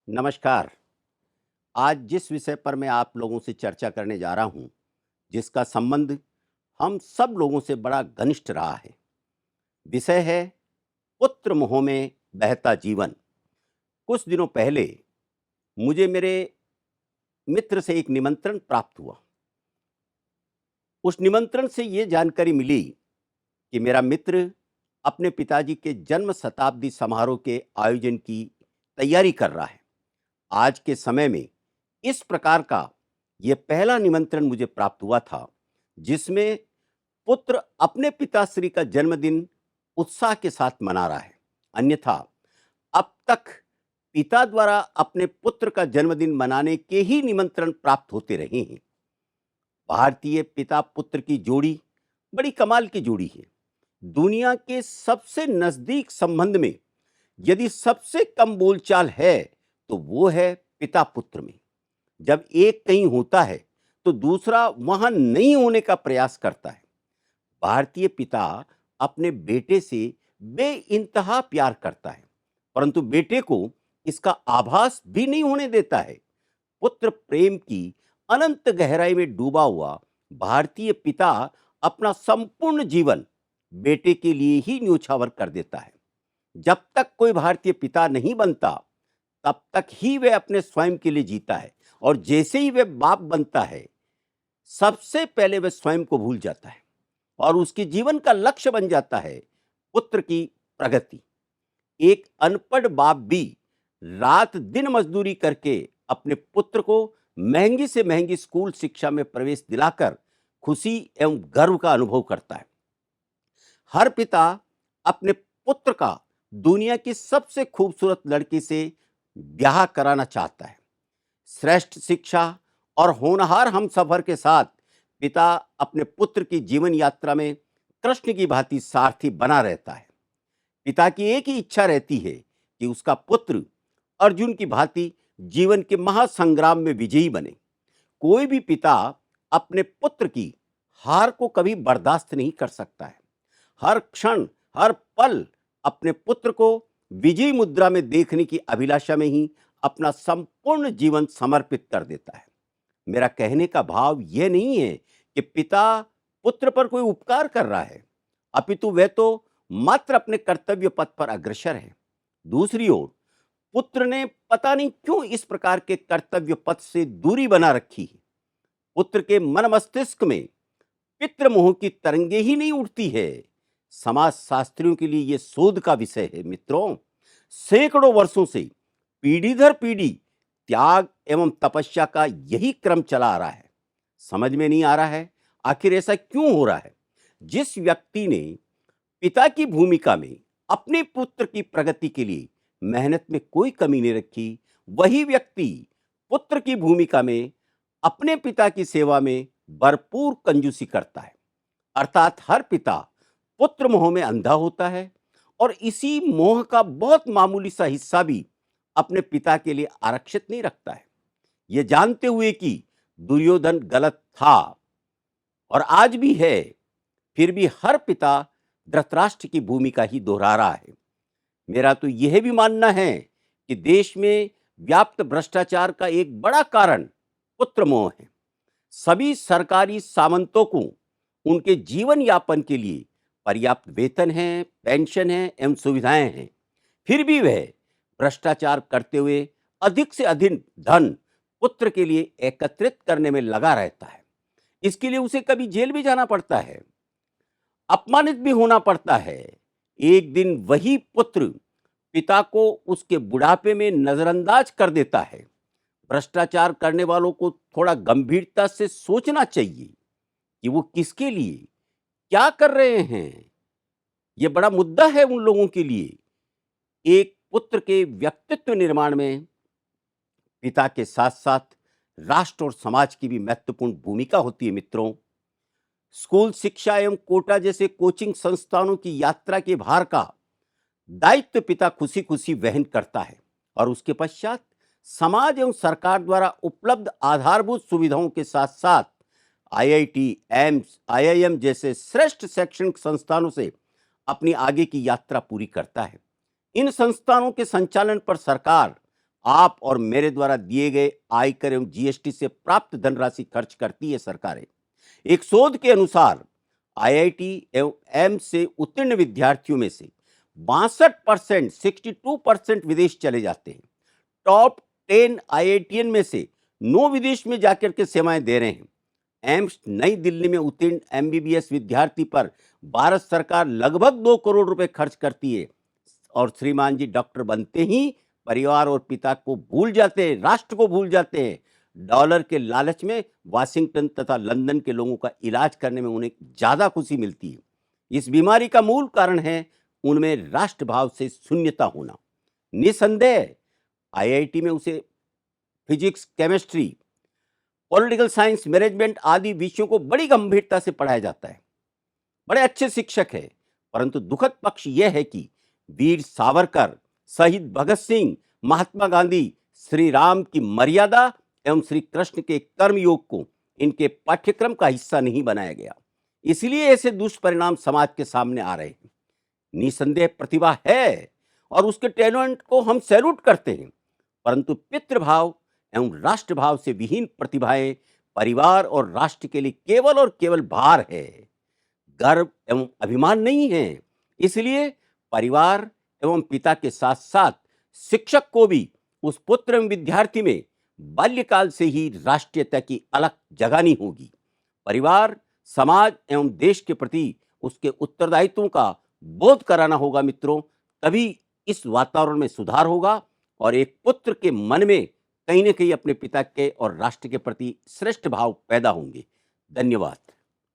नमस्कार। आज जिस विषय पर मैं आप लोगों से चर्चा करने जा रहा हूं, जिसका संबंध हम सब लोगों से बड़ा घनिष्ठ रहा है, विषय है पुत्र मोह में बहता जीवन। कुछ दिनों पहले मुझे मेरे मित्र से एक निमंत्रण प्राप्त हुआ। उस निमंत्रण से ये जानकारी मिली कि मेरा मित्र अपने पिताजी के जन्म शताब्दी समारोह के आयोजन की तैयारी कर रहा है। आज के समय में इस प्रकार का ये पहला निमंत्रण मुझे प्राप्त हुआ था, जिसमें पुत्र अपने पिताश्री का जन्मदिन उत्साह के साथ मना रहा है। अन्यथा अब तक पिता द्वारा अपने पुत्र का जन्मदिन मनाने के ही निमंत्रण प्राप्त होते रहे हैं। भारतीय पिता पुत्र की जोड़ी बड़ी कमाल की जोड़ी है। दुनिया के सबसे नजदीक संबंध में यदि सबसे कम बोलचाल है तो वो है पिता पुत्र में। जब एक कहीं होता है तो दूसरा वहां नहीं होने का प्रयास करता है। भारतीय पिता अपने बेटे से बेइंतहा प्यार करता है, परंतु बेटे को इसका आभास भी नहीं होने देता है। पुत्र प्रेम की अनंत गहराई में डूबा हुआ भारतीय पिता अपना संपूर्ण जीवन बेटे के लिए ही न्योछावर कर देता है। जब तक कोई भारतीय पिता नहीं बनता, तब तक ही वह अपने स्वयं के लिए जीता है, और जैसे ही वह बाप बनता है, सबसे पहले वह स्वयं को भूल जाता है और उसके जीवन का लक्ष्य बन जाता है पुत्र की प्रगति। एक अनपढ़ बाप भी रात दिन मजदूरी करके अपने पुत्र को महंगी से महंगी स्कूल शिक्षा में प्रवेश दिलाकर खुशी एवं गर्व का अनुभव करता है। हर पिता अपने पुत्र का दुनिया की सबसे खूबसूरत लड़की से ब्याह कराना चाहता है। श्रेष्ठ शिक्षा और होनहार हमसफर के साथ पिता अपने पुत्र की जीवन यात्रा में कृष्ण की भांति सारथी बना रहता है। पिता की एक ही इच्छा रहती है कि उसका पुत्र अर्जुन की भांति जीवन के महासंग्राम में विजयी बने। कोई भी पिता अपने पुत्र की हार को कभी बर्दाश्त नहीं कर सकता है। हर क्षण, हर पल अपने पुत्र को विजयी मुद्रा में देखने की अभिलाषा में ही अपना संपूर्ण जीवन समर्पित कर देता है। मेरा कहने का भाव यह नहीं है कि पिता पुत्र पर कोई उपकार कर रहा है, अपितु वह तो मात्र अपने कर्तव्य पथ पर अग्रसर है। दूसरी ओर पुत्र ने पता नहीं क्यों इस प्रकार के कर्तव्य पथ से दूरी बना रखी है। पुत्र के मन मस्तिष्क में पितृमोह की तरंगे ही नहीं उठती है। समाज शास्त्रियों के लिए यह शोध का विषय है। मित्रों, सैकड़ों वर्षों से पीढ़ी दर पीढ़ी त्याग एवं तपस्या का यही क्रम चला आ रहा है। समझ में नहीं आ रहा है आखिर ऐसा क्यों हो रहा है। जिस व्यक्ति ने पिता की भूमिका में अपने पुत्र की प्रगति के लिए मेहनत में कोई कमी नहीं रखी, वही व्यक्ति पुत्र की भूमिका में अपने पिता की सेवा में भरपूर कंजूसी करता है। अर्थात हर पिता पुत्र मोह में अंधा होता है और इसी मोह का बहुत मामूली सा हिस्सा भी अपने पिता के लिए आरक्षित नहीं रखता है। यह जानते हुए कि दुर्योधन गलत था और आज भी है, फिर भी हर पिता धृतराष्ट्र की भूमिका ही दोहरा रहा है। मेरा तो यह भी मानना है कि देश में व्याप्त भ्रष्टाचार का एक बड़ा कारण पुत्र मोह है। सभी सरकारी सामंतों को उनके जीवन यापन के लिए पर्याप्त वेतन है, पेंशन है एवं सुविधाएं हैं, फिर भी वह भ्रष्टाचार करते हुए अधिक से अधिक धन पुत्र के लिए एकत्रित करने में लगा रहता है। इसके लिए उसे कभी जेल भी जाना पड़ता है, अपमानित भी होना पड़ता है। एक दिन वही पुत्र पिता को उसके बुढ़ापे में नजरअंदाज कर देता है। भ्रष्टाचार करने वालों को थोड़ा गंभीरता से सोचना चाहिए कि वो किसके लिए क्या कर रहे हैं। यह बड़ा मुद्दा है उन लोगों के लिए। एक पुत्र के व्यक्तित्व निर्माण में पिता के साथ साथ राष्ट्र और समाज की भी महत्वपूर्ण भूमिका होती है। मित्रों, स्कूल शिक्षा एवं कोटा जैसे कोचिंग संस्थानों की यात्रा के भार का दायित्व पिता खुशी खुशी वहन करता है और उसके पश्चात समाज एवं सरकार द्वारा उपलब्ध आधारभूत सुविधाओं के साथ साथ आईआईटी, एम्स, आईआईएम जैसे श्रेष्ठ शैक्षणिक संस्थानों से अपनी आगे की यात्रा पूरी करता है। इन संस्थानों के संचालन पर सरकार आप और मेरे द्वारा दिए गए आयकर एवं जीएसटी से प्राप्त धनराशि खर्च करती है सरकारें। एक शोध के अनुसार आईआईटी एवं एम्स से उत्तीर्ण विद्यार्थियों में से 62% 62% विदेश चले जाते हैं। टॉप 10 आईआईटीएन में से 9 विदेश में जाकर के सेवाएं दे रहे हैं। एम्स नई दिल्ली में उत्तीर्ण एमबीबीएस विद्यार्थी पर भारत सरकार लगभग 2 करोड़ रुपए खर्च करती है और श्रीमान जी डॉक्टर बनते ही परिवार और पिता को भूल जाते हैं, राष्ट्र को भूल जाते हैं। डॉलर के लालच में वाशिंगटन तथा लंदन के लोगों का इलाज करने में उन्हें ज्यादा खुशी मिलती है। इस बीमारी का मूल कारण है उनमें राष्ट्रभाव से शून्यता होना। निसंदेह आईआईटी में उसे physics, chemistry, political science, management आदि विषयों को बड़ी गंभीरता से पढ़ाया जाता है। बड़े अच्छे शिक्षक हैं, परंतु दुखद पक्ष यह है कि वीर सावरकर, शहीद भगत सिंह, महात्मा गांधी, श्री राम की मर्यादा एवं श्री कृष्ण के कर्मयोग को इनके पाठ्यक्रम का हिस्सा नहीं बनाया गया। इसलिए ऐसे दुष्परिणाम समाज के सामने आ रहे हैं। निसंदेह प्रतिभा है और उसके टैलेंट को हम सैल्यूट करते हैं, परंतु पितृभाव एवं राष्ट्रभाव से विहीन प्रतिभाएं परिवार और राष्ट्र के लिए केवल और केवल भार है, गर्व एवं अभिमान नहीं है। इसलिए परिवार एवं पिता के साथ साथ शिक्षक को भी उस पुत्र एवं विद्यार्थी में बाल्यकाल से ही राष्ट्रीयता की अलग जगानी होगी। परिवार, समाज एवं देश के प्रति उसके उत्तरदायित्वों का बोध कराना होगा मित्रों, तभी इस वातावरण में सुधार होगा और एक पुत्र के मन में कहीं न कहीं अपने पिता के और राष्ट्र के प्रति श्रेष्ठ भाव पैदा होंगे। धन्यवाद।